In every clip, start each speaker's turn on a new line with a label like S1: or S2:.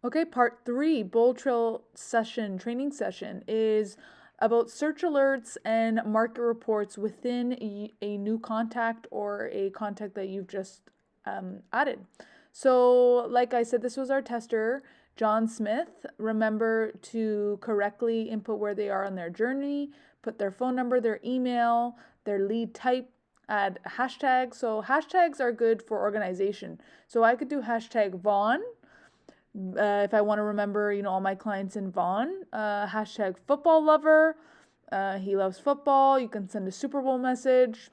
S1: Okay, part 3, Boldtrail training session is about search alerts and market reports within a new contact or a contact that you've just added. So, like I said, this was our tester, John Smith. Remember to correctly input where they are on their journey, put their phone number, their email, their lead type, add hashtags. So, hashtags are good for organization. So, I could do hashtag Vaughn. If I want to remember, all my clients in Vaughan, hashtag football lover. He loves football. You can send a Super Bowl message.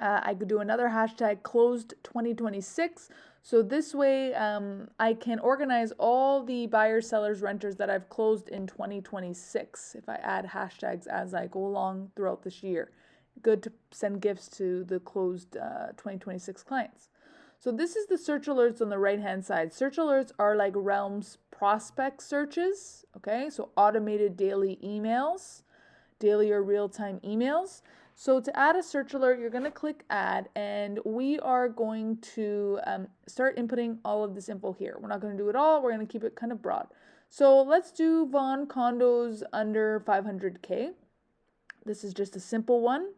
S1: I could do another hashtag closed 2026. So this way, I can organize all the buyers, sellers, renters that I've closed in 2026 if I add hashtags as I go along throughout this year. Good to send gifts to the closed 2026 clients. So this is the search alerts on the right-hand side. Search alerts are like Realm's prospect searches, okay? So automated daily emails, daily or real-time emails. So to add a search alert, you're going to click add, and we are going to start inputting all of this info here. We're not going to do it all. We're going to keep it kind of broad. So let's do Vaughan condos under 500K. This is just a simple one.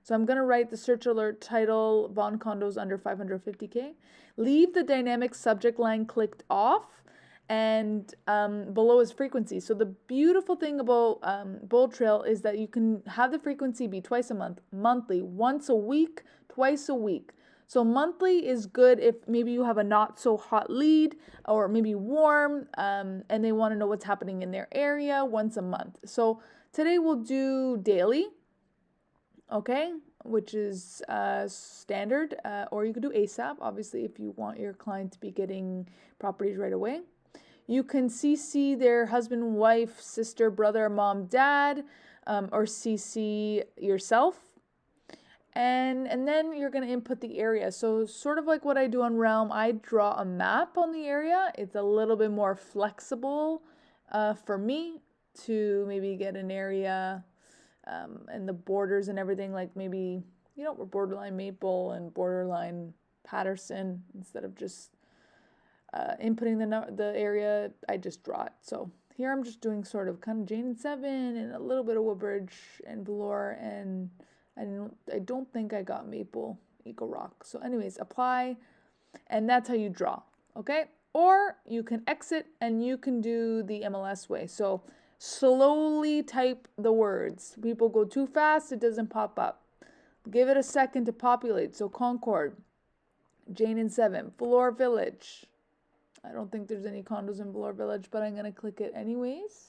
S1: So I'm going to write the search alert title, Vaughan condos under 550K. Leave the dynamic subject line clicked off, and below is frequency. So the beautiful thing about Boldtrail is that you can have the frequency be twice a month, monthly, once a week, twice a week. So monthly is good if maybe you have a not so hot lead or maybe warm and they want to know what's happening in their area once a month. So today we'll do daily. Okay, which is standard, or you could do ASAP, obviously, if you want your client to be getting properties right away. You can CC their husband, wife, sister, brother, mom, dad, or CC yourself. And then you're going to input the area. So sort of like what I do on Realm, I draw a map on the area. It's a little bit more flexible for me to maybe get an area and the borders and everything, like maybe, we're borderline Maple and borderline Patterson. Instead of just inputting the area, I just draw it. So here I'm just doing sort of kind of Jane and 7 and a little bit of Woodbridge and Velour, and I don't think I got Maple Eagle Rock. So anyways, apply, and that's how you draw, okay? Or you can exit and you can do the MLS way. So slowly type the words. People go too fast, it doesn't pop up. Give it a second to populate. So Concord, Jane and 7, Velour Village. I don't think there's any condos in Velour Village, but I'm going to click it anyways.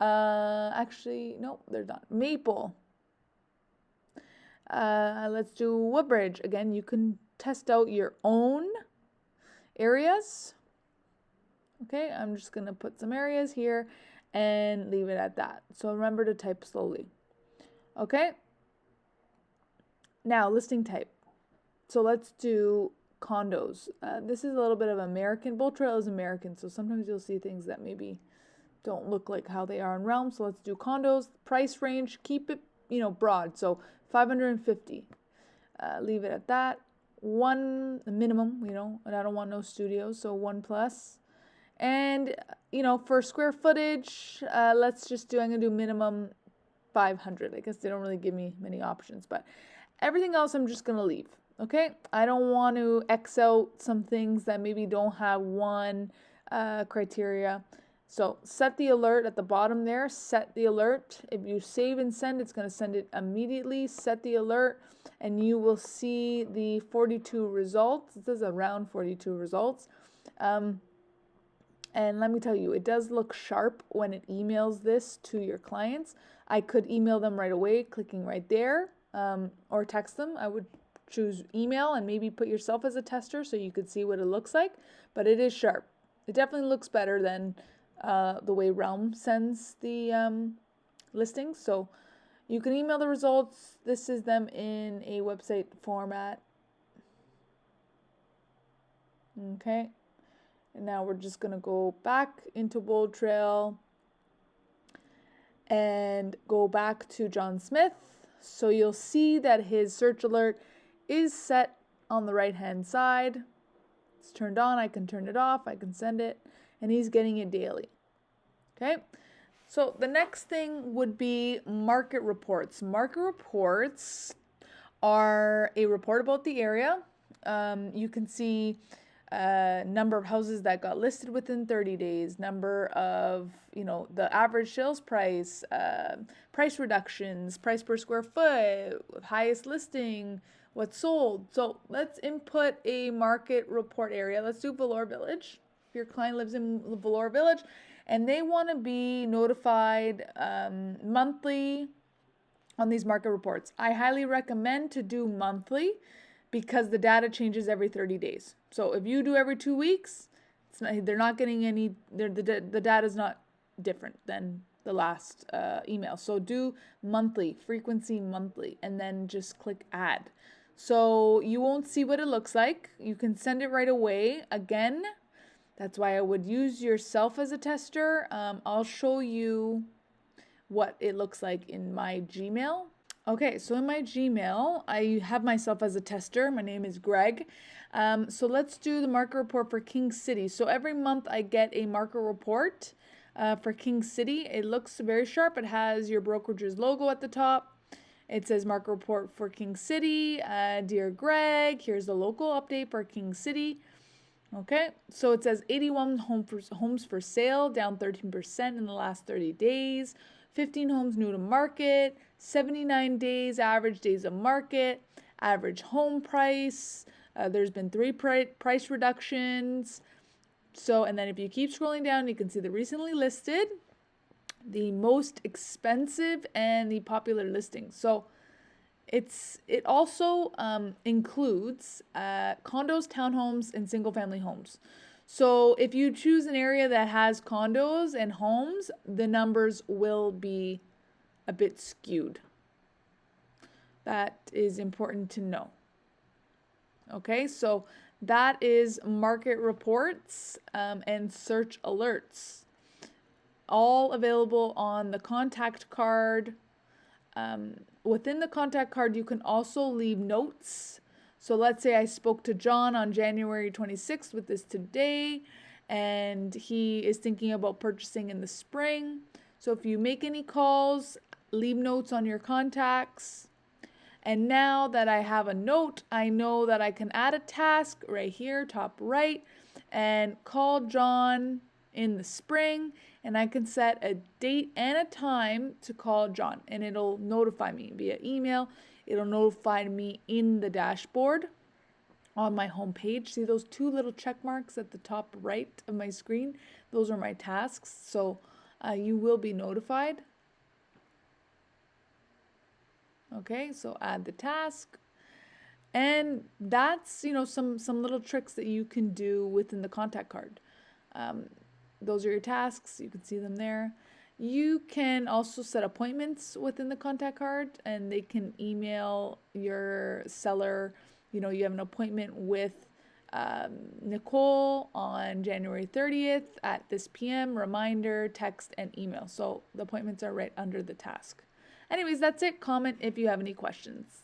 S1: Actually, no, they're not. Maple. Let's do Woodbridge. Again, you can test out your own areas. Okay, I'm just going to put some areas here and leave it at that. So remember to type slowly. Okay. Now listing type. So let's do condos. This is a little bit of American. Boldtrail is American, so sometimes you'll see things that maybe don't look like how they are in Realm. So let's do condos. Price range, keep it, broad. So 550. Leave it at that. One minimum, and I don't want no studios, so 1+. And, for square footage, let's just do, I'm going to do minimum 500. I guess they don't really give me many options, but everything else I'm just going to leave, okay? I don't want to X out some things that maybe don't have one criteria. So set the alert at the bottom there. Set the alert. If you save and send, it's going to send it immediately. Set the alert, and you will see the 42 results. It says around 42 results. And let me tell you, it does look sharp when it emails this to your clients. I could email them right away, clicking right there, or text them. I would choose email and maybe put yourself as a tester so you could see what it looks like. But it is sharp. It definitely looks better than the way Realm sends the listings. So you can email the results. This is them in a website format. Okay. And now we're just going to go back into Boldtrail and go back to John Smith. So you'll see that his search alert is set on the right-hand side. it's turned on, I can turn it off, I can send it, and he's getting it daily. Okay, so the next thing would be market reports. Market reports are a report about the area. You can see number of houses that got listed within 30 days, number of, the average sales price, price reductions, price per square foot, highest listing, what's sold. So let's input a market report area. Let's do Valour Village. If your client lives in Valour Village and they want to be notified monthly on these market reports, I highly recommend to do monthly because the data changes every 30 days. So if you do every 2 weeks, they're not getting any, the data is not different than the last email. So do monthly, frequency monthly, and then just click add. So you won't see what it looks like. You can send it right away. Again, that's why I would use yourself as a tester. I'll show you what it looks like in my Gmail. Okay, so in my Gmail, I have myself as a tester. My name is Greg. So let's do the market report for King City. So every month I get a market report for King City. It looks very sharp. It has your brokerage's logo at the top. It says market report for King City. Dear Greg, here's the local update for King City. Okay, so it says 81 homes for sale, down 13% in the last 30 days. 15 homes new to market, 79 days average days of market, average home price. There's been 3 price reductions. So, and then if you keep scrolling down, you can see the recently listed, the most expensive, and the popular listings. So it also includes condos, townhomes, and single family homes. So if you choose an area that has condos and homes, the numbers will be a bit skewed. That is important to know. Okay, so that is market reports and search alerts. All available on the contact card. Within the contact card, you can also leave notes. So let's say I spoke to John on January 26th with this today, and he is thinking about purchasing in the spring. So if you make any calls, leave notes on your contacts. And now that I have a note, I know that I can add a task right here, top right, and call John in the spring, and I can set a date and a time to call John, and it'll notify me via email. It'll notify me in the dashboard on my home page. See those 2 little check marks at the top right of my screen? Those are my tasks. So you will be notified. Okay, so add the task. And that's, some little tricks that you can do within the contact card. Those are your tasks. You can see them there. You can also set appointments within the contact card, and they can email your seller. You have an appointment with Nicole on January 30th at this PM, reminder, text, and email. So the appointments are right under the task. Anyways, that's it. Comment if you have any questions.